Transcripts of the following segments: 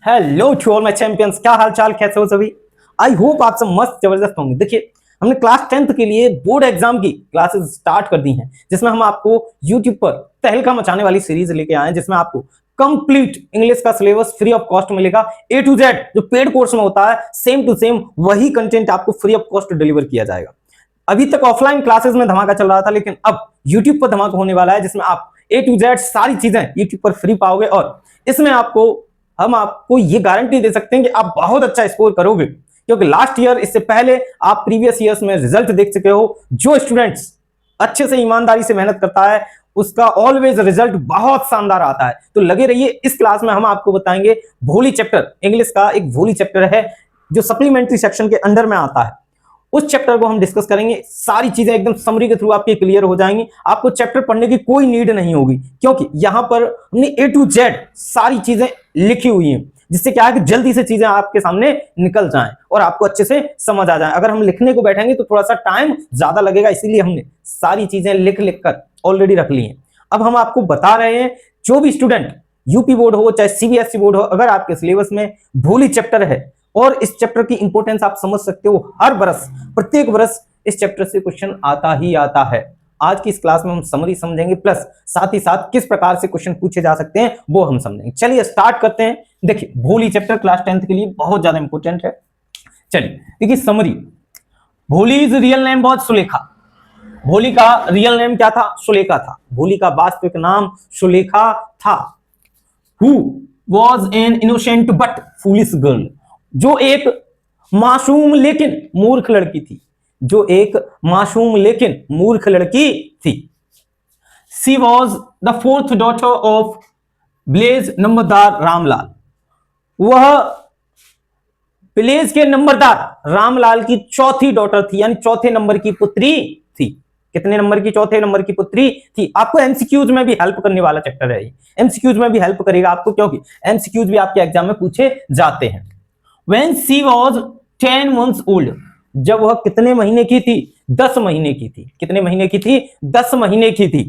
Hello to all my champions, क्या हाल चाल, कैसे हो सभी। आई होप आप सब मस्त जबरदस्त होंगे। देखिए, हमने क्लास 10th के लिए बोर्ड एग्जाम की क्लासेस स्टार्ट कर दी हैं, जिसमें हम आपको यूट्यूब पर तहलका मचाने वाली सीरीज लेके आए हैं, जिसमें आपको कंप्लीट इंग्लिश का सिलेबस फ्री ऑफ कॉस्ट मिलेगा। ए टू जेड जो पेड कोर्स में होता है, सेम टू सेम वही कंटेंट आपको फ्री ऑफ कॉस्ट डिलीवर किया जाएगा। अभी तक ऑफलाइन क्लासेस में धमाका चल रहा था, लेकिन अब यूट्यूब पर धमाका होने वाला है, जिसमें आप ए टू जेड सारी चीजें यूट्यूब पर फ्री पाओगे। और इसमें हम आपको ये गारंटी दे सकते हैं कि आप बहुत अच्छा स्कोर करोगे, क्योंकि लास्ट ईयर, इससे पहले आप प्रीवियस ईयर्स में रिजल्ट देख चुके हो। जो स्टूडेंट्स अच्छे से ईमानदारी से मेहनत करता है, उसका ऑलवेज रिजल्ट बहुत शानदार आता है। तो लगे रहिए, इस क्लास में हम आपको बताएंगे भोली चैप्टर, इंग्लिश का एक भोली चैप्टर है जो सप्लीमेंट्री सेक्शन के अंडर में आता है। उस चैप्टर को हम डिस्कस करेंगे। सारी चीजें एकदम समरी के थ्रू आपके क्लियर हो जाएंगी। आपको चैप्टर पढ़ने की कोई नीड नहीं होगी, क्योंकि यहां पर हमने ए टू जेड सारी चीजें लिखी हुई हैं, जिससे क्या है कि जल्दी से चीजें आपके सामने निकल जाएं और आपको अच्छे से समझ आ जाए। अगर हम लिखने को बैठेंगे तो थोड़ा सा टाइम ज्यादा लगेगा, इसीलिए हमने सारी चीजें लिख लिख कर ऑलरेडी रख ली हैं। अब हम आपको बता रहे हैं, जो भी स्टूडेंट यूपी बोर्ड हो चाहे सीबीएसई बोर्ड हो, अगर आपके सिलेबस में भोली चैप्टर है और इस चैप्टर की इंपॉर्टेंस आप समझ सकते हो, हर बरस प्रत्येक वर्ष इस चैप्टर से क्वेश्चन आता ही आता है। आज की इस क्लास में हम समरी समझेंगे, प्लस साथ ही साथ किस प्रकार से क्वेश्चन पूछे जा सकते हैं वो हम समझेंगे। चलिए स्टार्ट करते हैं। देखिए, भोली चैप्टर क्लास 10th के लिए बहुत ज्यादा इंपॉर्टेंट है। चलिए देखिए समरी। भोली is real name was Sulekha. भोली का रियल नेम क्या था? सुलेखा था। भोली का वास्तविक नाम सुलेखा था। Who was an innocent but foolish girl. जो एक मासूम लेकिन मूर्ख लड़की थी। जो एक मासूम लेकिन मूर्ख लड़की थी। She was the fourth daughter of ब्लेज नंबरदार रामलाल। वह ब्लेज के नंबरदार रामलाल की चौथी डॉटर थी, यानी चौथे नंबर की पुत्री थी। कितने नंबर की? चौथे नंबर की पुत्री थी। आपको एमसीक्यूज में भी हेल्प करने वाला चैप्टर है। एमसीक्यूज में भी हेल्प करेगा आपको, क्योंकि एमसीक्यूज भी आपके एग्जाम में पूछे जाते हैं। When she was 10 months old, जब वह कितने महीने की थी? 10 महीने की थी। कितने महीने की थी? 10 महीने की थी।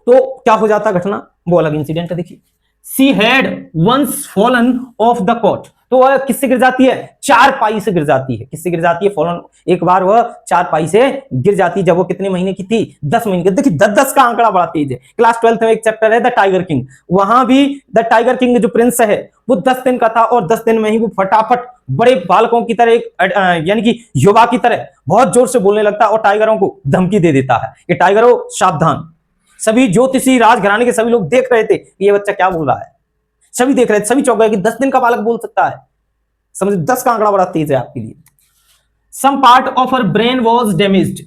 तो क्या हो जाता घटना, वो अलग इंसिडेंट है। देखिए, she had once fallen off the cot. तो वह किससे गिर जाती है? चारपाई से गिर जाती है। किससे गिर जाती है? फॉलन, एक बार वह चारपाई से गिर जाती है। जब वो कितने महीने की थी? 10 महीने की। देखिए 10-10 का आंकड़ा बड़ा तेज है। क्लास 12th में एक चैप्टर है द टाइगर किंग, वहां भी द टाइगर किंग जो प्रिंस है वो 10 दिन का था, और 10 दिन में ही वो फटाफट बड़े बालकों की तरह, एक यानी कि युवा की तरह बहुत जोर से बोलने लगता है और टाइगरों को धमकी दे देता है कि टाइगरों सावधान। सभी ज्योतिषी राजघराने के सभी लोग देख रहे थे कि ये बच्चा क्या बोल रहा है। सभी देख रहे थे, सभी चौंक गए कि 10 दिन का बालक बोल सकता है। समझ, 10 का आंकड़ा बड़ा तेज है आपके लिए। Some part of her brain was damaged,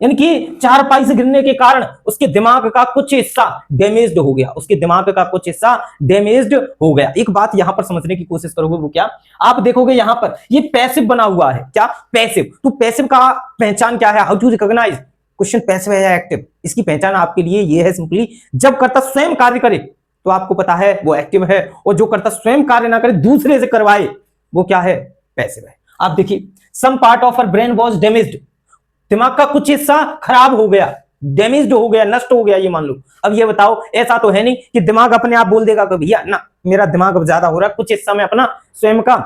यानी कि चारपाई से गिरने के कारण उसके दिमाग का कुछ हिस्सा डैमेज्ड हो गया। उसके दिमाग का कुछ हिस्सा डैमेज्ड हो गया। एक बात यहां पर समझने की कोशिश करोगे, वो क्या? आप देखोगे यहां पर ये पैसिव बना हुआ है। क्या? पैसिव। तो पैसिव का पहचान क्या है? How to recognise question passive है या एक्टिव? इसकी पहचान आपके लिए ये है, सिंपली जब कर्ता स्वयं कार्य करे तो आपको पता है वो एक्टिव है, और जो कर्ता स्वयं कार्य ना करे, दूसरे से करवाए, वो क्या है? पैसिव है। आप देखिए, some part of her brain was damaged, दिमाग का कुछ हिस्सा खराब हो गया, डैमेज्ड हो गया, नष्ट हो गया, ये मान लो। अब ये बताओ, ऐसा तो है नहीं कि दिमाग अपने आप बोल देगा कि भैया ना, मेरा दिमाग अब ज्यादा हो रहा है, कुछ हिस्सा मैं अपना स्वयं का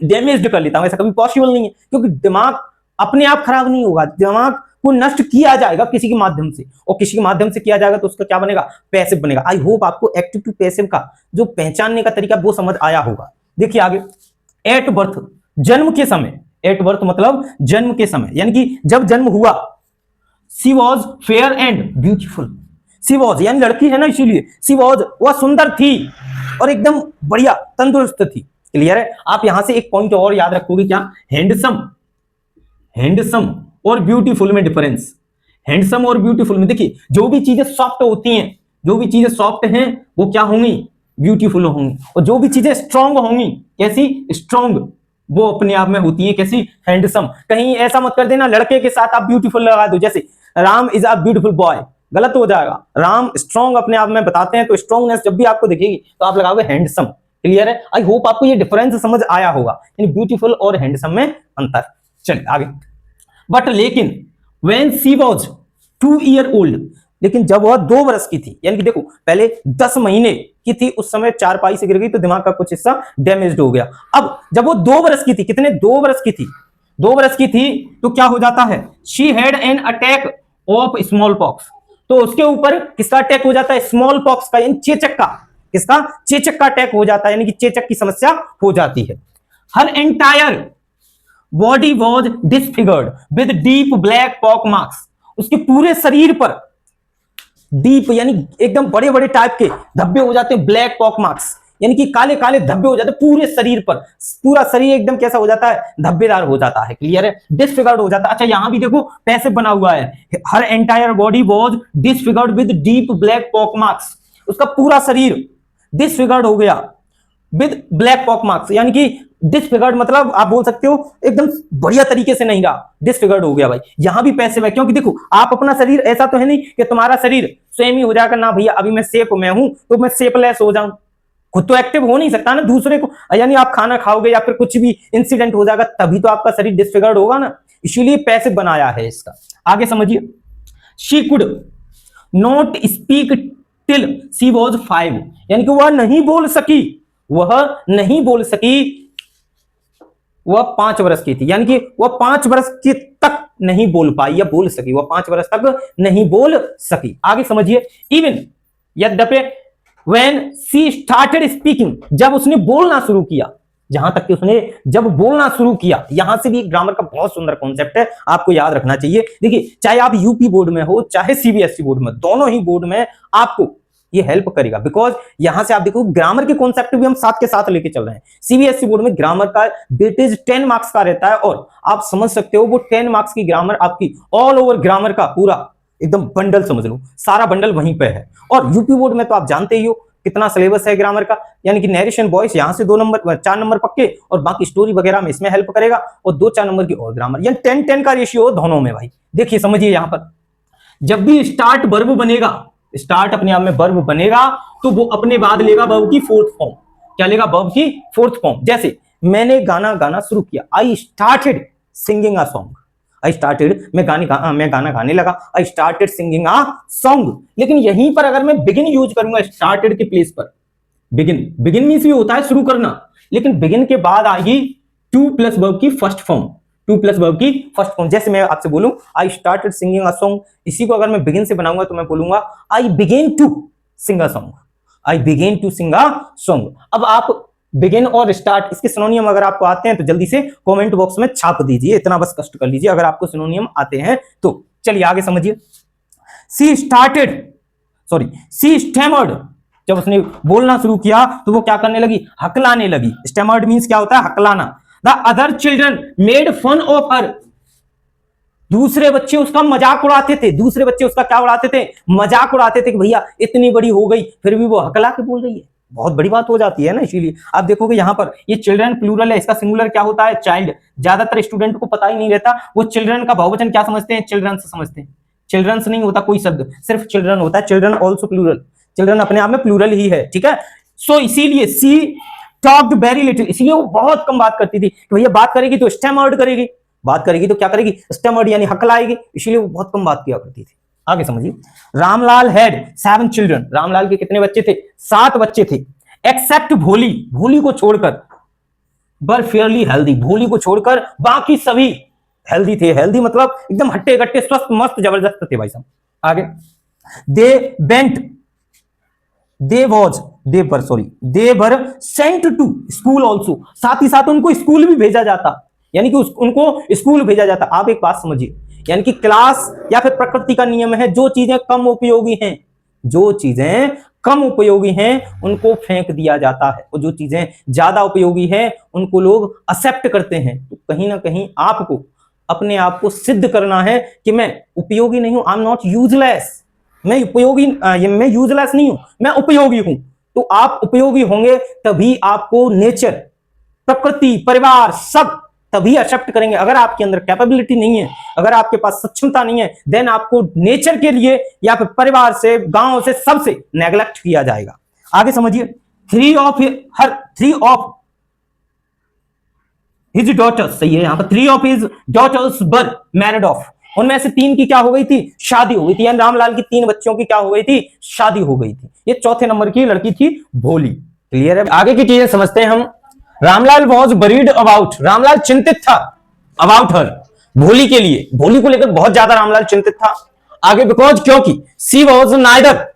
डैमेज्ड कर लेता हूं। ऐसा कभी पॉसिबल नहीं है, क्योंकि दिमाग अपने आप खराब नहीं होगा। दिमाग को नष्ट किया जाएगा किसी के माध्यम से, और किसी के माध्यम से किया जाएगा तो उसका क्या बनेगा? पैसिव बनेगा। आई होप आपको एक्टिव टू पैसिव का जो पहचानने का तरीका वो समझ आया होगा। देखिए आगे, एट बर्थ, जन्म के समय। एट बर्थ मतलब जन्म के समय, यानी कि जब जन्म हुआ। She was fair and beautiful. She was यानी लड़की है ना, इसीलिए सी वॉज, वह सुंदर थी और एकदम बढ़िया तंदुरुस्त थी। क्लियर है? आप यहां से एक पॉइंट और याद रखोगे, क्या? हैंडसम। हैंडसम और ब्यूटीफुल में डिफरेंस। हैंडसम और ब्यूटीफुल में देखिए, जो भी चीजें सॉफ्ट होती हैं, जो भी चीजें सॉफ्ट हैं वो क्या होंगी? ब्यूटीफुल होंगी। और जो भी चीजें स्ट्रांग होंगी, कैसी? स्ट्रांग, वो अपने आप में होती है कैसी? हैंडसम। कहीं ऐसा मत कर देना लड़के के साथ आप ब्यूटीफुल लगा दो, जैसे Ram is a beautiful boy, गलत हो जाएगा। राम स्ट्रांग अपने आप में बताते हैं, तो स्ट्रांगनेस जब भी आपको दिखेगी तो आप लगाओगे हैंडसम। क्लियर है? आई होप आपको ये डिफरेंस समझ आया होगा, यानी ब्यूटीफुल और हैंडसम में अंतर। चलिए आगे। बट लेकिन when she was 2 years old, लेकिन जब वह 2 वर्ष की थी, यानी कि देखो पहले 10 महीने की थी, उस समय चारपाई से गिर गई तो दिमाग का कुछ हिस्सा डैमेज्ड हो गया। अब जब वो 2 वर्ष की थी, कितने 2 वर्ष की थी, 2 वर्ष की थी, तो क्या हो जाता है, she had an attack of small pox, तो उसके ऊपर किसका अटैक हो जाता है, स्मॉल पॉक्स का, यानी चेचक का, किसका, चेचक का अटैक हो जाता है, यानी कि चेचक की समस्या हो जाती है। Her entire body was disfigured with deep black pock marks, उसके पूरे शरीर पर डीप यानी एकदम बड़े बड़े टाइप के धब्बे हो जाते हैं, ब्लैक पॉक मार्क्स यानी कि काले काले धब्बे हो जाते हैं पूरे शरीर पर, पूरा शरीर एकदम कैसा हो जाता है, धब्बेदार हो जाता है, क्लियर है, डिसफिगर्ड हो जाता है। अच्छा यहां भी देखो पैसिव बना हुआ है, her entire body was disfigured with deep black pock marks, उसका पूरा शरीर डिसफिगर्ड हो गया विद ब्लैक पॉक मार्क्स, यानी कि डिसफिगर्ड मतलब आप बोल सकते हो एकदम बढ़िया तरीके से नहीं रहा, डिसफिगर्ड हो गया भाई। यहां भी पैसिव है, क्योंकि देखो आप अपना शरीर, ऐसा तो है नहीं कि तुम्हारा शरीर सेम ही हो जाएगा ना भैया, अभी मैं शेप में हूं तो मैं शेपलेस हो जाऊं, खुद तो एक्टिव हो नहीं सकता ना, दूसरे को, यानी आप खाना खाओगे या फिर कुछ भी इंसिडेंट हो जाएगा तभी तो आपका शरीर डिसफिगर्ड होगा ना, इसीलिए पैसिव बनाया है इसका। आगे समझिए, she could not speak till she was 5, यानी कि वह नहीं बोल सकी, वह नहीं बोल सकी, वह 5 वर्ष की थी, यानी कि वह 5 वर्ष की तक नहीं बोल पाई या बोल सकी, वह 5 वर्ष तक नहीं बोल सकी। आगे समझिए, इवन यद्यपि व्हेन शी स्टार्टेड स्पीकिंग, जब उसने बोलना शुरू किया, जहां तक कि उसने जब बोलना शुरू किया, यहां से भी ग्रामर का बहुत सुंदर कॉन्सेप्ट है, आपको याद रखना चाहिए। देखिए चाहे आप यूपी बोर्ड में हो चाहे सीबीएसई बोर्ड में, दोनों ही बोर्ड में आपको ये हेल्प करेगा, बिकॉज यहां से आप देखो ग्रामर के कॉन्सेप्ट भी हम साथ के साथ लेके चल रहे हैं। सीबीएसई बोर्ड में ग्रामर का वेटेज 10 मार्क्स का रहता है, और आप समझ सकते हो वो 10 मार्क्स की ग्रामर आपकी ऑल ओवर ग्रामर का पूरा एकदम बंडल समझ लो, सारा बंडल वहीं पे है। और यूपी बोर्ड में तो आप जानते ही हो कितना सिलेबस है ग्रामर का, यानी कि नरेशन वॉइस यहां से 2 नंबर 4 नंबर पक्के, और बाकी स्टोरी वगैरह में इसमें हेल्प करेगा, और 2-4 नंबर की और ग्रामर, यानी 10-10 का रेशियो दोनों में भाई। देखिए समझिए, यहां पर जब भी स्टार्ट वर्ब बनेगा, स्टार्ट अपने आप में वर्ब बनेगा, तो वो अपने बाद लेगा वर्ब की 4th फॉर्म। क्या लेगा, वर्ब की 4th फॉर्म। जैसे मैंने गाना गाना शुरू किया, I started singing a song, I started, मैं गाना गाने लगा, I started singing a song. लेकिन यहीं पर अगर मैं बिगिन यूज करूंगा स्टार्टेड के प्लेस पर, बिगिन, बिगिन मींस भी होता है शुरू करना, लेकिन बिगिन के बाद आएगी टू प्लस वर्ब की first form, two plus verb की फर्स्ट फॉर्म। जैसे मैं आपसे बोलूं I started singing a song, इसी को अगर मैं बिगिन से बनाऊंगा तो मैं बोलूंगा I began to sing a song, I began to sing a song. अब आप बिगिन और स्टार्ट, इसके सिनोनियम अगर आपको आते हैं तो जल्दी से कमेंट बॉक्स में छाप दीजिए, इतना बस कष्ट कर लीजिए अगर आपको सिनोनियम आते हैं तो। चलिए आगे समझिए, सी स्टार्टेड, सॉरी सी स्टैमर्ड, जब उसने बोलना शुरू किया तो वो क्या करने लगी, हकलाने लगी। स्टैमर्ड मींस क्या होता है, हकलाना। The other children made fun of her, दूसरे बच्चे उसका मजाक उड़ाते थे, दूसरे बच्चे उसका क्या उड़ाते थे, मजाक उड़ाते थे कि भैया इतनी बड़ी हो गई फिर भी वो हकला के बोल रही है, बहुत बड़ी बात हो जाती है ना। इसीलिए आप देखोगे यहाँ पर ये चिल्ड्रन प्लूरल है, इसका सिंगुलर क्या होता है, चाइल्ड। ज्यादातर स्टूडेंट को पता ही नहीं रहता, वो चिल्ड्रन का बहुवचन क्या समझते हैं, चिल्ड्रन से समझते हैं। चिल्ड्रंस नहीं होता कोई शब्द, सिर्फ चिल्ड्रन होता है, चिल्ड्रन ऑल्सो प्लूरल, चिल्ड्रन अपने आप में प्लूरल ही है, ठीक है। सो इसीलिए सी टॉक्ड वेरी लिटिल, इसीलिए वो बहुत कम बात करती थी कि भैया बात करेगी तो स्टैमर्ड करेगी, बात करेगी तो क्या करेगी, स्टैमर्ड यानी हकलाएगी, इसीलिए वो बहुत कम बात किया करती थी। आगे समझिए, रामलाल हैड 7 चिल्ड्रन, रामलाल के कितने बच्चे थे, 7 बच्चे थे। एक्सेप्ट भोली, भोली को छोड़कर, बर फेयरली हेल्दी, भोली को छोड़कर बाकी सभी हेल्दी थे। हेल्दी मतलब एकदम हट्टे कट्टे स्वस्थ मस्त जबरदस्त थे भाई साहब। आगे, they went, they were sent to school also, साथ ही साथ उनको स्कूल भी भेजा जाता, यानी कि उनको स्कूल भेजा जाता। आप एक बात समझिए, यानी कि क्लास या फिर प्रकृति का नियम है, जो चीजें कम उपयोगी हैं, जो चीजें कम उपयोगी हैं उनको फेंक दिया जाता है, और जो चीजें ज्यादा उपयोगी हैं उनको लोग एक्सेप्ट करते हैं। तो कहीं ना कहीं आपको अपने आप को सिद्ध करना है कि मैं उपयोगी नहीं हूं, आई एम नॉट यूजलेस, मैं उपयोगी, मैं यूजलेस नहीं हूं, मैं उपयोगी हूं। तो आप उपयोगी होंगे तभी आपको नेचर, प्रकृति, परिवार सब तभी एक्सेप्ट करेंगे। अगर आपके अंदर कैपेबिलिटी नहीं है, अगर आपके पास सक्षमता नहीं है, देन आपको नेचर के लिए या फिर परिवार से, गांव से, सबसे नेग्लेक्ट किया जाएगा। आगे समझिए, 3 ऑफ हिज डॉटर्स, सही है, यहां पर 3 of his daughters were married off, उनमें से 3 की क्या हो गई थी, शादी हो गई थी, यानी रामलाल की 3 बच्चियों की क्या हो गई थी, शादी हो गई थी। ये चौथे नंबर की लड़की थी भोली। क्लियर है? आगे की चीजें समझते हैं हम। Ramlal was worried about, Ramlal चिंतित था अबाउट हर, भोली के लिए, भोली को लेकर बहुत ज्यादा रामलाल चिंतित था। आगे बिकॉज, क्योंकि सी वॉज नाइदर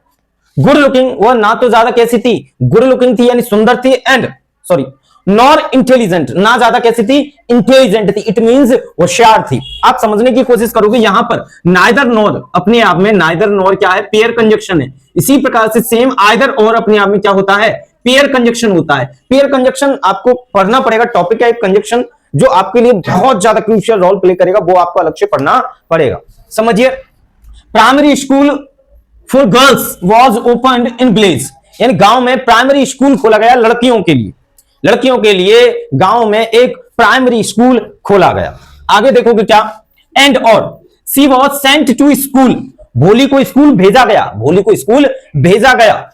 गुड लुकिंग, वह ना तो ज्यादा कैसी थी, गुड लुकिंग थी यानी सुंदर थी, एंड सॉरी नॉर इंटेलिजेंट, ना ज्यादा कैसी थी, इंटेलिजेंट थी, इट मींस होशियार थी। आप समझने की कोशिश करोगे यहां पर नाइदर नॉर अपने आप में, नाइदर नॉर क्या है, पेयर कंजक्शन है। इसी प्रकार से सेम आइदर और अपने आप में क्या होता है, पेयर कंजक्शन होता है। पेयर कंजक्शन आपको पढ़ना पड़ेगा, टॉपिक है एक कंजक्शन जो आपके लिए बहुत ज्यादा क्रूशियल रोल प्ले करेगा, वो आपको अलग से पढ़ना पड़ेगा। समझिए, primary school for girls was open in village, यानी गांव में प्राइमरी स्कूल खोला गया लड़कियों के लिए, लड़कियों के लिए गांव में एक प्राइमरी स्कूल खोला गया। आगे देखोगे क्या, एंड और सी वॉज सेंट टू स्कूल, भोली को स्कूल भेजा गया, भोली को स्कूल भेजा गया।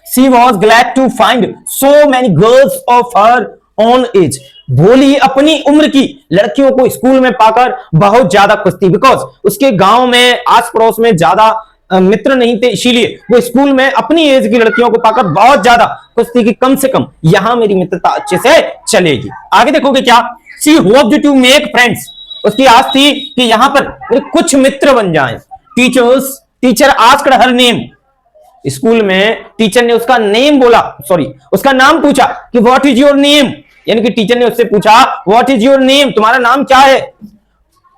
She was glad to find so many girls of her own age, Bholi अपनी उम्र की लड़कियों को स्कूल में पाकर बहुत ज्यादा खुश थी, बिकॉज उसके गांव में आस पड़ोस में ज्यादा मित्र नहीं थे, इसीलिए वो स्कूल में अपनी एज की लड़कियों को पाकर बहुत ज्यादा खुश थी कि कम से कम यहां मेरी मित्रता अच्छे से चलेगी। आगे देखोगे क्या, सी होप्ड टू मेक फ्रेंड्स, उसकी आस थी कि यहां पर कुछ मित्र बन जाएं। Teacher asked her name, school में टीचर ने उसका नेम बोला, सॉरी उसका नाम पूछा कि व्हाट इज योर नेम, यानी कि टीचर ने उससे पूछा व्हाट इज योर नेम, तुम्हारा नाम क्या है।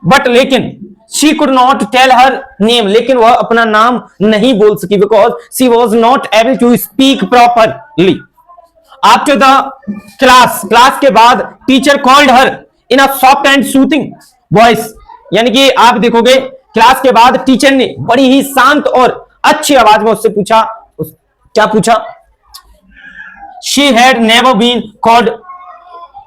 बट लेकिन she could not tell her name, लेकिन वह अपना नाम नहीं बोल सकी, because she was not able to speak properly. After the class के बाद teacher called her in a soft and soothing voice, यानी कि आप देखोगे क्लास के बाद टीचर ने बड़ी ही शांत और अच्छी आवाज में उससे पूछा, क्या पूछा, she had never been called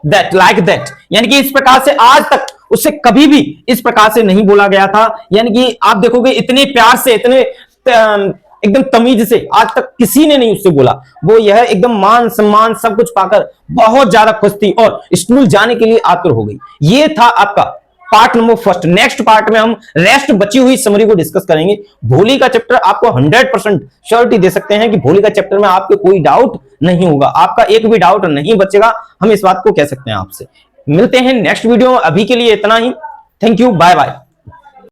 that like that, यानी कि इस प्रकार से आज तक उससे कभी भी इस प्रकार से नहीं बोला गया था। यानी कि आप देखोगे इतने प्यार से, इतने एकदम तमीज से आज तक किसी ने नहीं उससे बोला। वो यह एकदम मान सम्मान सब कुछ पाकर बहुत ज्यादा खुश थी और स्कूल जाने के लिए आतुर हो गई। ये था आपका part number first. Next part में हम रेस्ट बची हुई समरी को डिस्कस करेंगे। भोली का चैप्टर आपको 100% श्योरिटी दे सकते हैं कि भोली का चैप्टर में आपको कोई डाउट नहीं होगा, आपका एक भी डाउट नहीं बचेगा, हम इस बात को कह सकते हैं आपसे। मिलते हैं नेक्स्ट वीडियो में, अभी के लिए इतना ही। Thank you, bye bye.